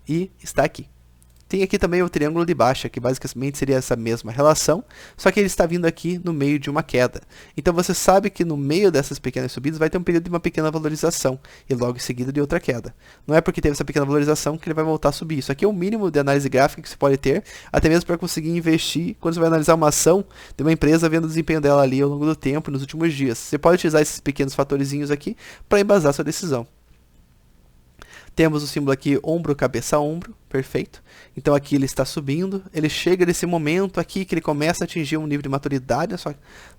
E está aqui. Tem aqui também o triângulo de baixa, que basicamente seria essa mesma relação, só que ele está vindo aqui no meio de uma queda. Então você sabe que no meio dessas pequenas subidas vai ter um período de uma pequena valorização, e logo em seguida de outra queda. Não é porque teve essa pequena valorização que ele vai voltar a subir. Isso aqui é o mínimo de análise gráfica que você pode ter, até mesmo para conseguir investir quando você vai analisar uma ação de uma empresa, vendo o desempenho dela ali ao longo do tempo, nos últimos dias. Você pode utilizar esses pequenos fatorzinhos aqui para embasar sua decisão. Temos o símbolo aqui, ombro, cabeça, ombro, perfeito. Então aqui ele está subindo, ele chega nesse momento aqui que ele começa a atingir um nível de maturidade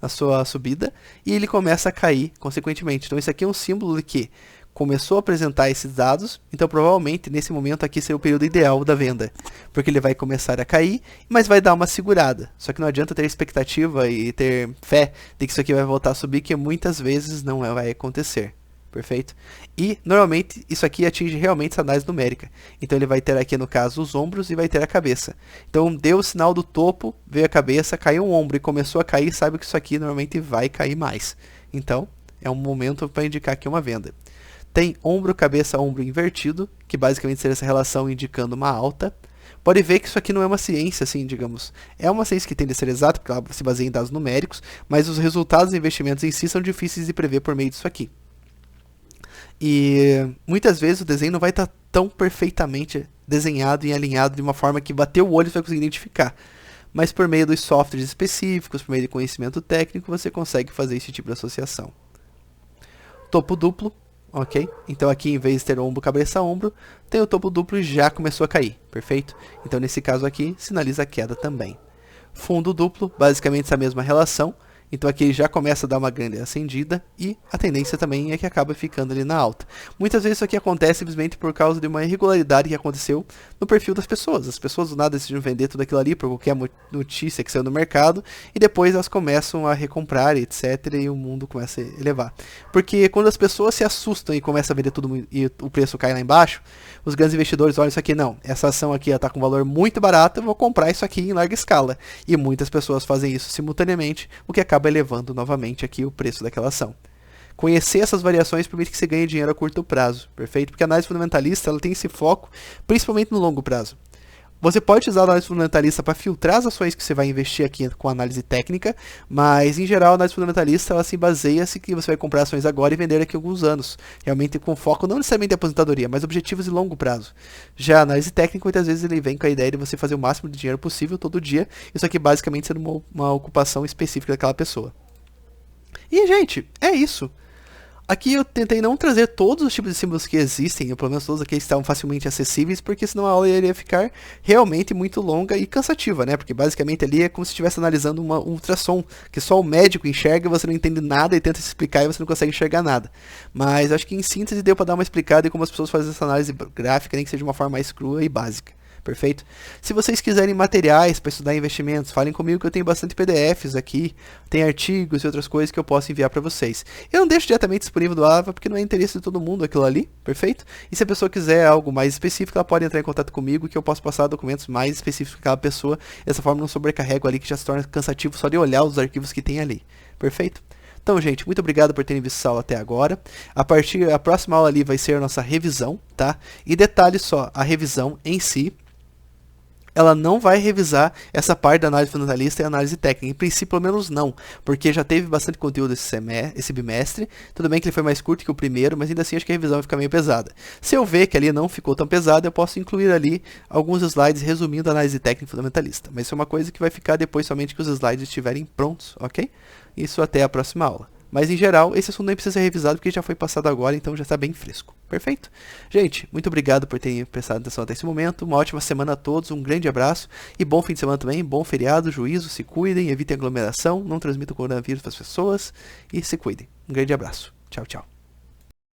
na sua subida, e ele começa a cair consequentemente. Então isso aqui é um símbolo de que começou a apresentar esses dados, então provavelmente nesse momento aqui seria o período ideal da venda, porque ele vai começar a cair, mas vai dar uma segurada. Só que não adianta ter expectativa e ter fé de que isso aqui vai voltar a subir, que muitas vezes não vai acontecer. Perfeito? E, normalmente, isso aqui atinge realmente essa análise numérica. Então, ele vai ter aqui, no caso, os ombros e vai ter a cabeça. Então, deu o sinal do topo, veio a cabeça, caiu um ombro e começou a cair, sabe que isso aqui normalmente vai cair mais. Então, é um momento para indicar aqui uma venda. Tem ombro, cabeça, ombro invertido, que basicamente seria essa relação indicando uma alta. Pode ver que isso aqui não é uma ciência, assim, digamos. É uma ciência que tende a ser exata, porque ela se baseia em dados numéricos, mas os resultados dos investimentos em si são difíceis de prever por meio disso aqui. E muitas vezes o desenho não vai estar tão perfeitamente desenhado e alinhado de uma forma que bater o olho você vai conseguir identificar. Mas por meio dos softwares específicos, por meio de conhecimento técnico, você consegue fazer esse tipo de associação. Topo duplo, ok? Então aqui, em vez de ter ombro, cabeça, ombro, tem o topo duplo e já começou a cair, perfeito? Então nesse caso aqui, sinaliza a queda também. Fundo duplo, basicamente essa mesma relação. Então aqui ele já começa a dar uma grande acendida e a tendência também é que acaba ficando ali na alta. Muitas vezes isso aqui acontece simplesmente por causa de uma irregularidade que aconteceu no perfil das pessoas. As pessoas do nada decidem vender tudo aquilo ali por qualquer notícia que saiu no mercado e depois elas começam a recomprar, etc. E o mundo começa a elevar. Porque quando as pessoas se assustam e começam a vender tudo e o preço cai lá embaixo, os grandes investidores olham isso aqui, não, essa ação aqui está com um valor muito barato, eu vou comprar isso aqui em larga escala. E muitas pessoas fazem isso simultaneamente, o que acaba elevando novamente aqui o preço daquela ação. Conhecer essas variações permite que você ganhe dinheiro a curto prazo, perfeito? Porque a análise fundamentalista ela tem esse foco principalmente no longo prazo. Você pode usar a análise fundamentalista para filtrar as ações que você vai investir aqui com análise técnica, mas em geral a análise fundamentalista ela se baseia-se que você vai comprar ações agora e vender daqui a alguns anos, realmente com foco não necessariamente em aposentadoria, mas objetivos de longo prazo. Já a análise técnica muitas vezes ele vem com a ideia de você fazer o máximo de dinheiro possível todo dia, isso aqui basicamente sendo uma ocupação específica daquela pessoa. E gente, é isso. Aqui eu tentei não trazer todos os tipos de símbolos que existem, ou pelo menos todos aqueles que estavam facilmente acessíveis, porque senão a aula iria ficar realmente muito longa e cansativa, né? Porque basicamente ali é como se estivesse analisando um ultrassom, que só o médico enxerga, você não entende nada e tenta se explicar e você não consegue enxergar nada. Mas acho que em síntese deu para dar uma explicada em como as pessoas fazem essa análise gráfica, nem que seja de uma forma mais crua e básica. Perfeito? Se vocês quiserem materiais para estudar investimentos, falem comigo que eu tenho bastante PDFs aqui, tem artigos e outras coisas que eu posso enviar para vocês. Eu não deixo diretamente disponível do AVA porque não é interesse de todo mundo aquilo ali, perfeito? E se a pessoa quiser algo mais específico, ela pode entrar em contato comigo que eu posso passar documentos mais específicos para aquela pessoa. Dessa forma não sobrecarrego ali que já se torna cansativo só de olhar os arquivos que tem ali, perfeito? Então, gente, muito obrigado por terem visto essa aula até agora. A próxima aula ali vai ser a nossa revisão, tá? E detalhe só, a revisão em si, ela não vai revisar essa parte da análise fundamentalista e análise técnica. Em princípio, pelo menos não, porque já teve bastante conteúdo esse bimestre. Tudo bem que ele foi mais curto que o primeiro, mas ainda assim acho que a revisão vai ficar meio pesada. Se eu ver que ali não ficou tão pesado, eu posso incluir ali alguns slides resumindo a análise técnica e fundamentalista. Mas isso é uma coisa que vai ficar depois somente que os slides estiverem prontos, ok? Isso até a próxima aula. Mas em geral, esse assunto nem precisa ser revisado porque já foi passado agora, então já está bem fresco. Perfeito? Gente, muito obrigado por terem prestado atenção até esse momento. Uma ótima semana a todos, um grande abraço e bom fim de semana também, bom feriado, juízo, se cuidem, evitem aglomeração, não transmitam coronavírus para as pessoas e se cuidem. Um grande abraço. Tchau, tchau.